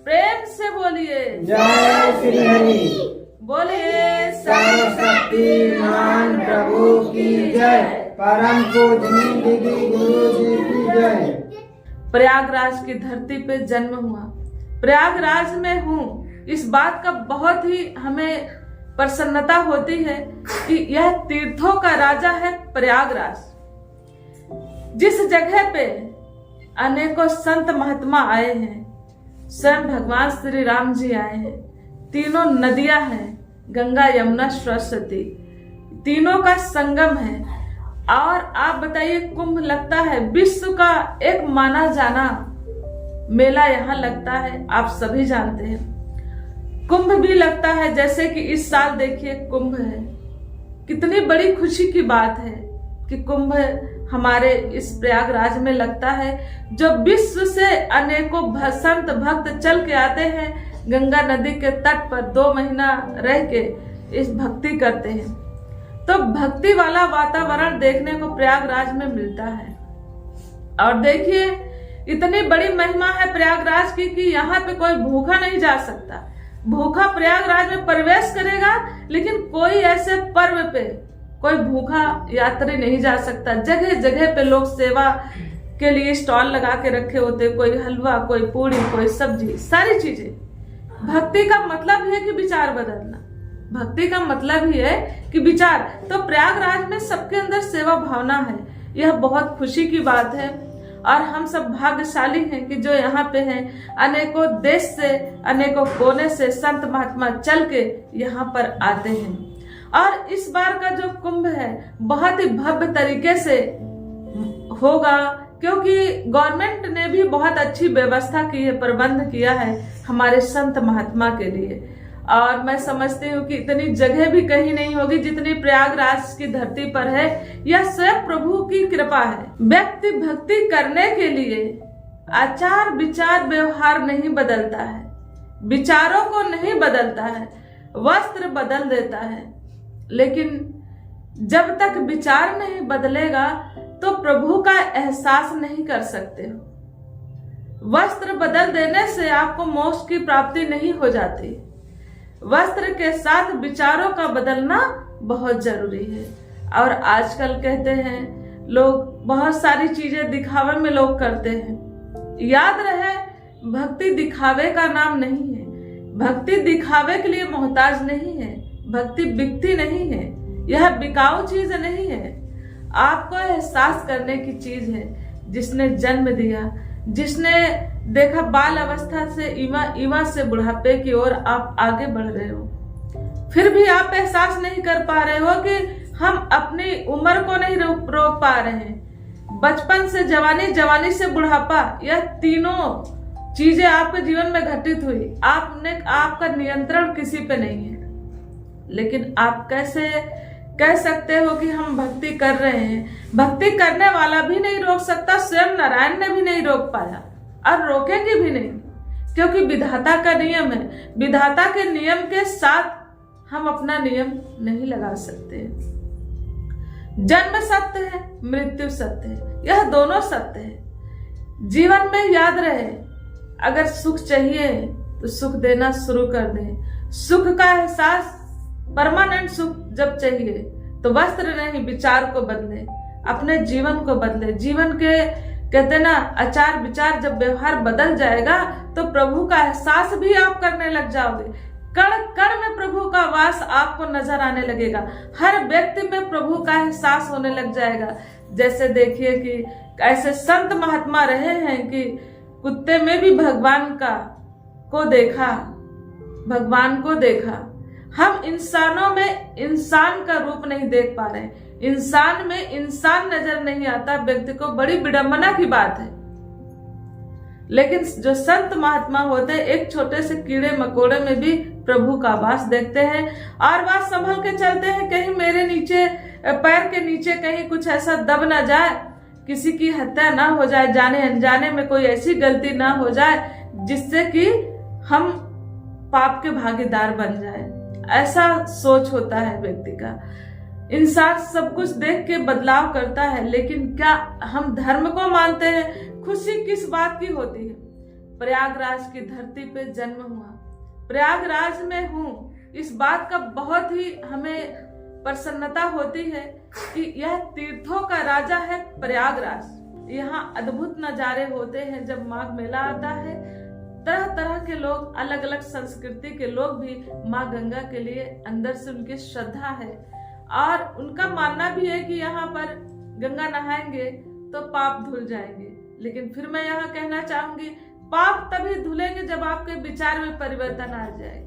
प्रेम से बोलिए जय श्री हरि। बोलिए सर्वशक्तिमान प्रभु की जय। परम पूजनीय दीदी गुरु जी की जय। प्रयागराज की धरती पे जन्म हुआ, प्रयागराज में हूँ, इस बात का बहुत ही हमें प्रसन्नता होती है कि यह तीर्थों का राजा है प्रयागराज। जिस जगह पे अनेकों संत महात्मा आए हैं, स्वयं भगवान श्री राम जी आए हैं, तीनों नदियां हैं, गंगा यमुना सरस्वती, तीनों का संगम है। और आप बताइए, कुंभ लगता है, विश्व का एक माना जाना मेला यहाँ लगता है, आप सभी जानते हैं। कुंभ भी लगता है, जैसे कि इस साल देखिए कुंभ है। कितनी बड़ी खुशी की बात है कि कुंभ हमारे इस प्रयागराज में लगता है, जो विश्व से अनेकों संत भक्त चल के आते हैं, गंगा नदी के तट पर 2 महीना रह के इस भक्ति करते हैं। तो भक्ति वाला वातावरण देखने को प्रयागराज में मिलता है। और देखिए, इतनी बड़ी महिमा है प्रयागराज की कि यहाँ पे कोई भूखा नहीं जा सकता। भूखा प्रयागराज में प्रवेश करेगा, लेकिन कोई ऐसे पर्व पे कोई भूखा यात्री नहीं जा सकता। जगह जगह पे लोग सेवा के लिए स्टॉल लगा के रखे होते, कोई हलवा, कोई पूरी, कोई सब्जी, सारी चीजें। भक्ति का मतलब ही है कि विचार बदलना, भक्ति का मतलब ही है कि विचार। तो प्रयागराज में सबके अंदर सेवा भावना है, यह बहुत खुशी की बात है। और हम सब भाग्यशाली हैं कि जो यहाँ पे हैं, अनेकों देश से, अनेकों कोने से संत महात्मा चल के यहाँ पर आते हैं। और इस बार का जो कुंभ है बहुत ही भव्य तरीके से होगा, क्योंकि गवर्नमेंट ने भी बहुत अच्छी व्यवस्था की है, प्रबंध किया है हमारे संत महात्मा के लिए। और मैं समझती हूँ कि इतनी जगह भी कहीं नहीं होगी जितनी प्रयागराज की धरती पर है। यह स्वयं प्रभु की कृपा है। व्यक्ति भक्ति करने के लिए आचार विचार व्यवहार नहीं बदलता है, विचारों को नहीं बदलता है, वस्त्र बदल देता है, लेकिन जब तक विचार नहीं बदलेगा तो प्रभु का एहसास नहीं कर सकते हो। वस्त्र बदल देने से आपको मोक्ष की प्राप्ति नहीं हो जाती। वस्त्र के साथ विचारों का बदलना बहुत जरूरी है। और आजकल कहते हैं लोग, बहुत सारी चीजें दिखावे में लोग करते हैं। याद रहे, भक्ति दिखावे का नाम नहीं है। भक्ति दिखावे के लिए मोहताज नहीं है। भक्ति बिकती नहीं है, यह बिकाऊ चीज नहीं है। आपको एहसास करने की चीज है। जिसने जन्म दिया, जिसने देखा बाल अवस्था से युवा से बुढ़ापे की ओर आप आगे बढ़ रहे हो, फिर भी आप एहसास नहीं कर पा रहे हो कि हम अपनी उम्र को नहीं रोक पा रहे हैं। बचपन से जवानी, जवानी से बुढ़ापा, यह तीनों चीजें आपके जीवन में घटित हुई। आपका नियंत्रण किसी पे नहीं है। लेकिन आप कैसे कह सकते हो कि हम भक्ति कर रहे हैं? भक्ति करने वाला भी नहीं रोक सकता, स्वयं नारायण ने भी नहीं रोक पाया और रोकेंगे भी नहीं, क्योंकि विधाता का नियम है। विधाता के नियम के साथ हम अपना नियम नहीं लगा सकते। जन्म सत्य है, मृत्यु सत्य है, यह दोनों सत्य है। जीवन में याद रहे, अगर सुख चाहिए तो सुख देना शुरू कर दें। सुख का एहसास, परमानेंट सुख जब चाहिए तो वस्त्र नहीं, विचार को बदले, अपने जीवन को बदले। जीवन के कहते ना, आचार विचार जब व्यवहार बदल जाएगा तो प्रभु का एहसास भी आप करने लग जाओगे। कण कण में प्रभु का वास आपको नजर आने लगेगा। हर व्यक्ति में प्रभु का एहसास होने लग जाएगा। जैसे देखिए कि ऐसे संत महात्मा रहे हैं कि कुत्ते में भी भगवान को देखा। हम इंसानों में इंसान का रूप नहीं देख पा रहे, इंसान में इंसान नजर नहीं आता। व्यक्ति को बड़ी विडंबना की बात है। लेकिन जो संत महात्मा होते हैं, एक छोटे से कीड़े मकोड़े में भी प्रभु का वास देखते हैं और वह संभल के चलते हैं। कहीं मेरे नीचे, पैर के नीचे कहीं कुछ ऐसा दब ना जाए, किसी की हत्या ना हो जाए, जाने अनजाने में कोई ऐसी गलती ना हो जाए जिससे कि हम पाप के भागीदार बन जाए। ऐसा सोच होता है व्यक्ति का। इंसान सब कुछ देख के बदलाव करता है, लेकिन क्या हम धर्म को मानते हैं? खुशी किस बात की होती है? प्रयागराज की धरती पे जन्म हुआ। प्रयागराज में हूँ, इस बात का बहुत ही हमें प्रसन्नता होती है कि यह तीर्थों का राजा है प्रयागराज। यहाँ अद्भुत नज़ारे होते हैं। जब माघ मेला आता है, तरह तरह के लोग, अलग अलग संस्कृति के लोग भी माँ गंगा के लिए अंदर से उनकी श्रद्धा है और उनका मानना भी है कि यहाँ पर गंगा नहाएंगे तो पाप धुल जाएंगे। लेकिन फिर मैं यहाँ कहना चाहूंगी, पाप तभी धुलेंगे जब आपके विचार में परिवर्तन आ जाए।